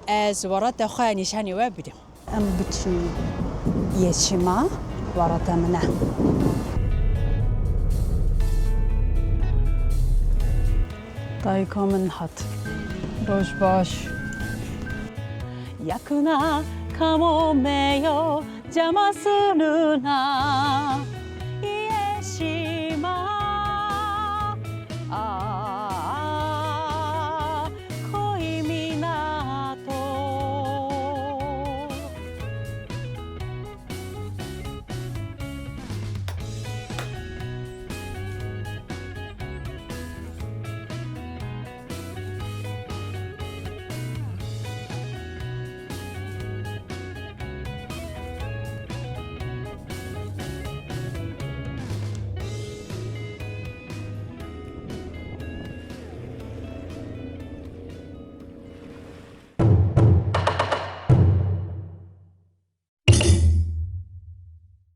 از welatê xwe nişanî we bidim. Em biçin Ieshima welatê min e. Dayika min hat. Roj baş. Yakına kamome yo jama suru na Ieshima. Koiminato.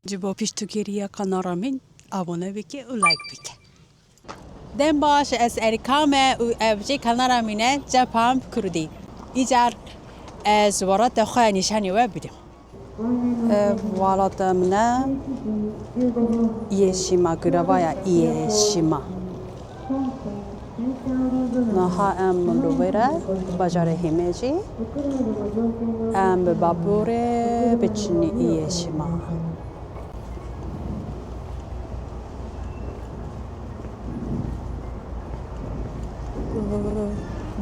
Jibo piştukeriye kanaramin abone bike u like bike. Temaşe es Erika me u evci kanaramine Japon Kurdî. İcar ez welatê xwe nişanî we bidim. Welatê min e Ieshima giravaya Ieshima. Naha em li wê re bajarê heremê jî em bi baborê biçin Ieshima.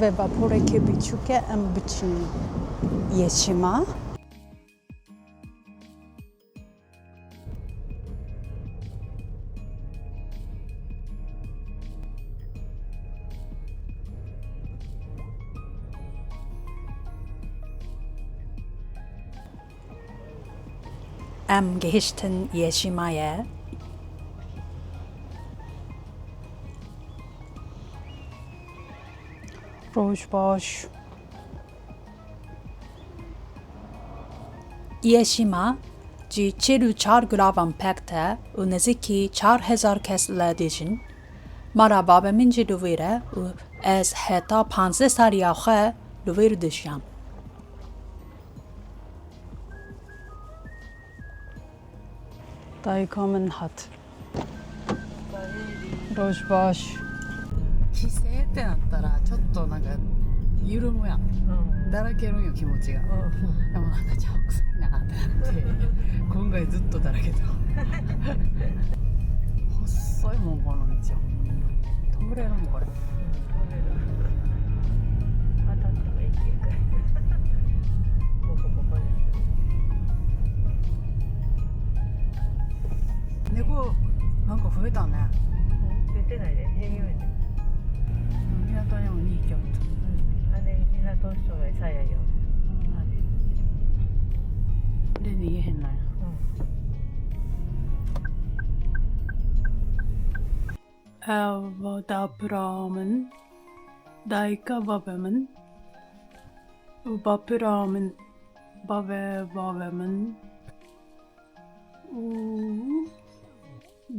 Ve vaporekê biçûk e em biçin Ieshima. Em gehiştin Ieshima'ya. Roj baş. Ieshima ji 44 gravan pekte u nezîkî 4000 kes li dijîn. Mara babemin jî li wê re û ez heta 15 saliya xwe li wê dijiyam. Dayika min hat. Roj baş. 帰省ってなったらちょっとなんか緩むやん、だらけるんよ気持ちが、でもなんかちゃうくさいなってなって今回ずっとだらけた細いもんこの道通れるもんこれ、渡ってもいいっていうかここで猫なんか増えたね。出てないで平均面で港にも2匹おった。あれ港の人が餌やよ。で逃げへんなんや。Vada pramın, dayka babamın, bapramın, babamın,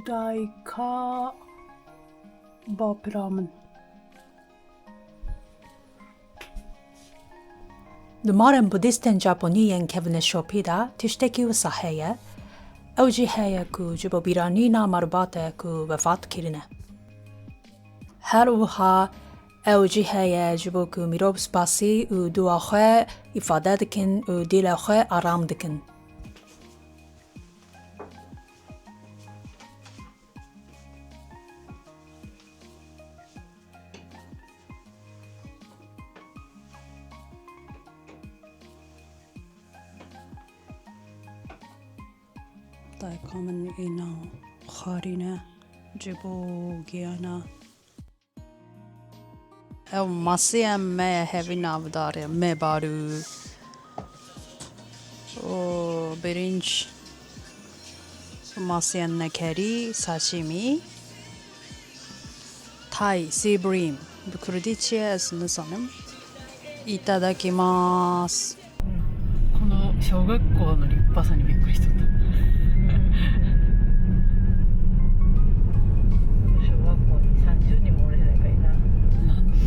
dayka bapramın. Dumarım Budisten Japonyayên kevne şopîda tiştekî wisa heye, ew jî heye ku ji bo bîranîna merbatê ku vefat kirine. Her wiha ew jî heye ji bo ku mirov spasî û dua xwe îfade dikin û dîla xwe aram dikin. Dayika min îna xwarîne ji bo giyana. Ew masiyên me hevî navdar e, me barû û birînc masiyên nekerî, sashimi, Thai, bigerim. Bi Kurdî çi ye ez nizanim. Itadakimasu. この小学校の立派さにびっくりしとった。小学校に30人もおれへんかいな。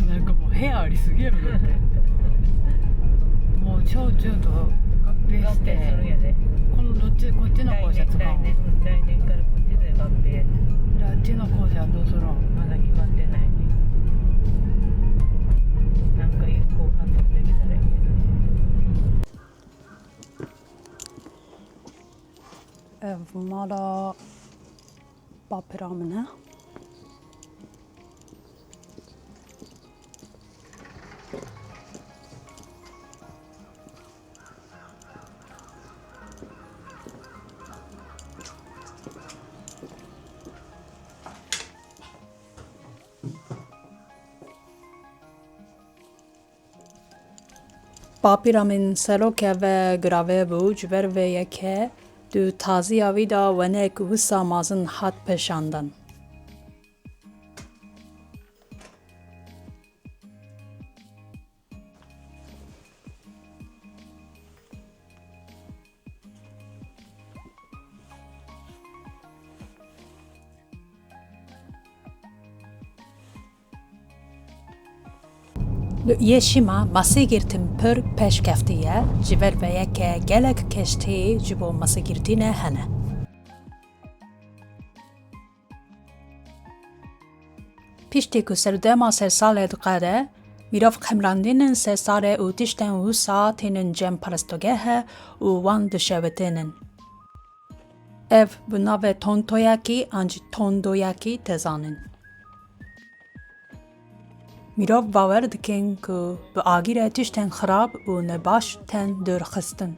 なんかもう部屋ありすぎやろだって。焼酎と合併して、するんやで。こっちの校舎使うの。来年からこっちで合併。であっちの校舎はどうするの？まだ決まってないね。なんか有効活動できたらいいけどね。まだpapperna. Papiramin serokê ve giravê bû ji ber vê yekê du taziya wî da wenek wisa mazin hat peşandan. Li Ieshima masî girtin pir pêşkefti ye ji ber vê yekê gelek keştî ji bo masîgirtînê hene. Piştî ku serdema sersalê diqede, mirov xemrandînên sersalê û tiştên wisa tênin cem parastogehê û wan dişewitînin. Ev bi navê tontoyekî an jî tondoyekî tezanin. Mirov bawer dikin ku bi agîrê tiştên xirab û nebaş tên dûrxistin.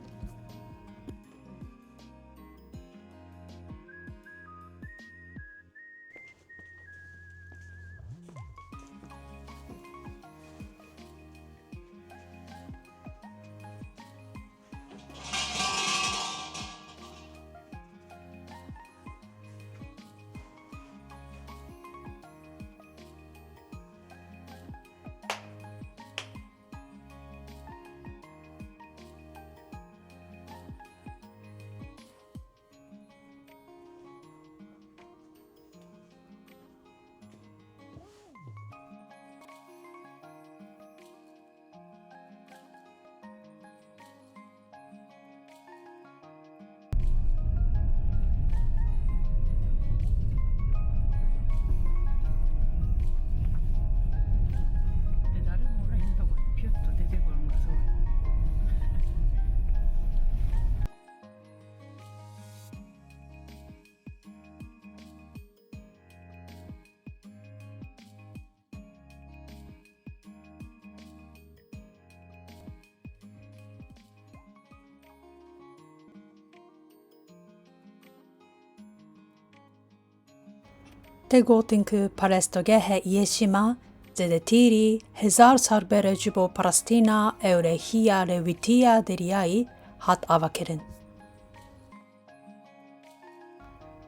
Te gotin ku parastogehê Ieshima zêdetirî 1000 sal bere ji bo parastîna ewrehiya rewîtiya deryayî hat avakirin.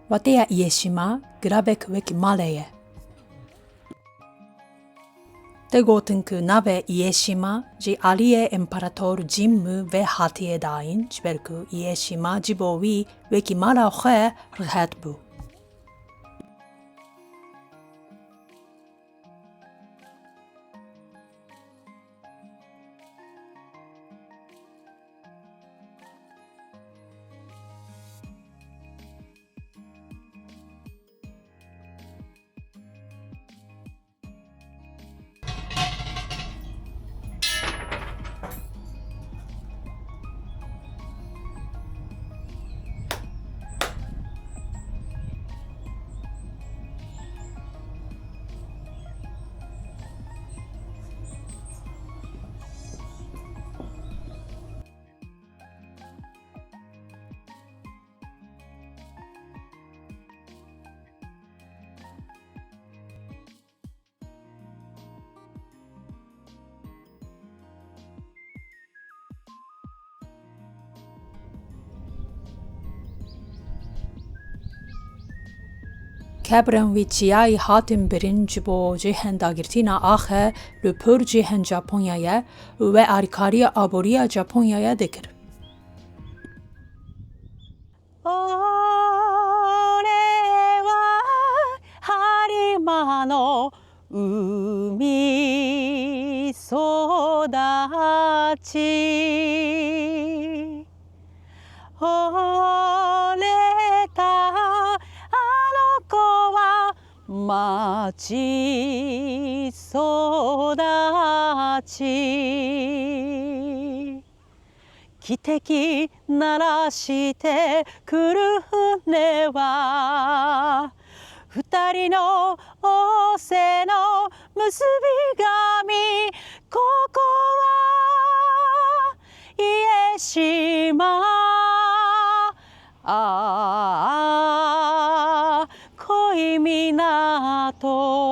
Wateya Ieshima giravek wekî malê ye. Te gotin ku navê Ieshima ji aliyê împarator Jimmu vê hatiye dayîn ji ber ku Ieshima ji bo wî wekî mala xwe rihet bû. Kebrên wî çiyayê hatin birin ji bo cihên dagirtîna axê li pir cihên Japonyayê û wê alîkariya aboriya Japonyayê dikir. Ore wa harima no umi 育ち惚れたあの子は町育ち汽笛鳴らしてくる船は二人の仰せの結び紙ここは家島恋港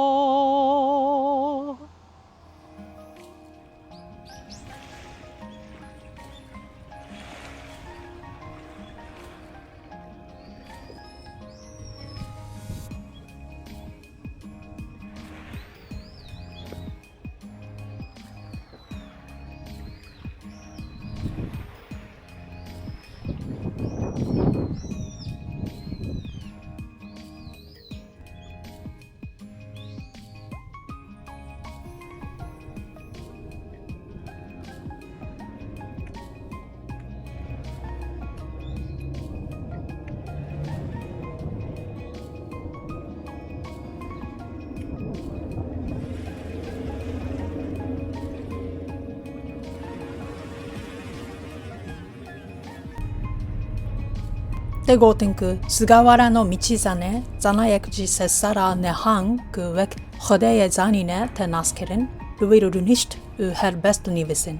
대고등그 스가와라노 미치자네 자나약지 세사라 nehan 그웩 허대의 잔이네 테나스케른 루위루루 nicht her best nivesin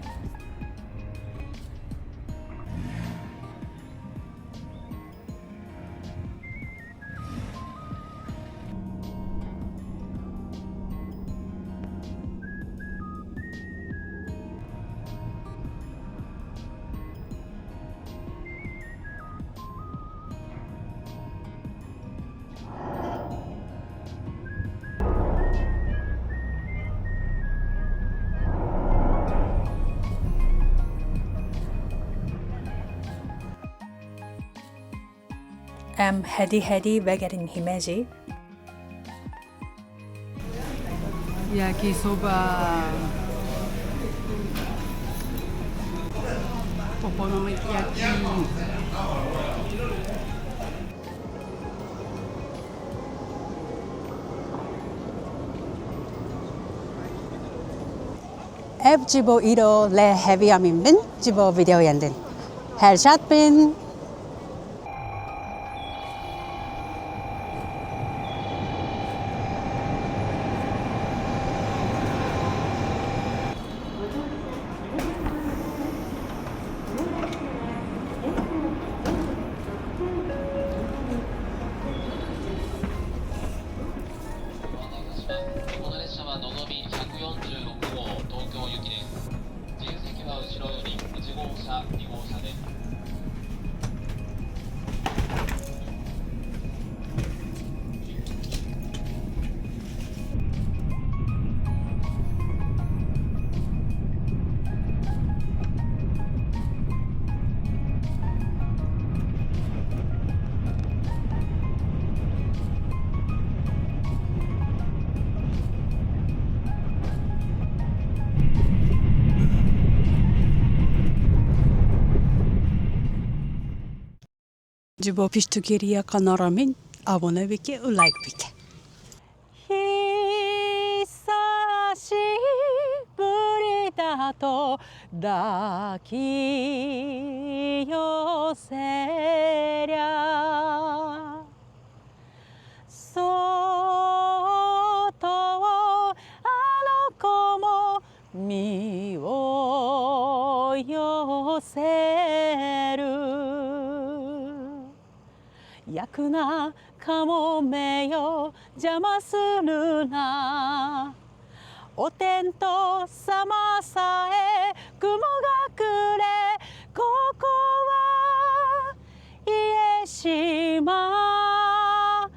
hedi vegerin himeji 焼きそばお好み焼きEv cibo iro le heavy amin bin cibo video yendin. Her şat bin. Cibo piştükeriye kanaramin abone bike like bike. 久しぶりだと抱き寄せりゃそっとあの子も身を寄せる焼くなかもめよ邪魔するなお天道様さえ雲がくれここは家島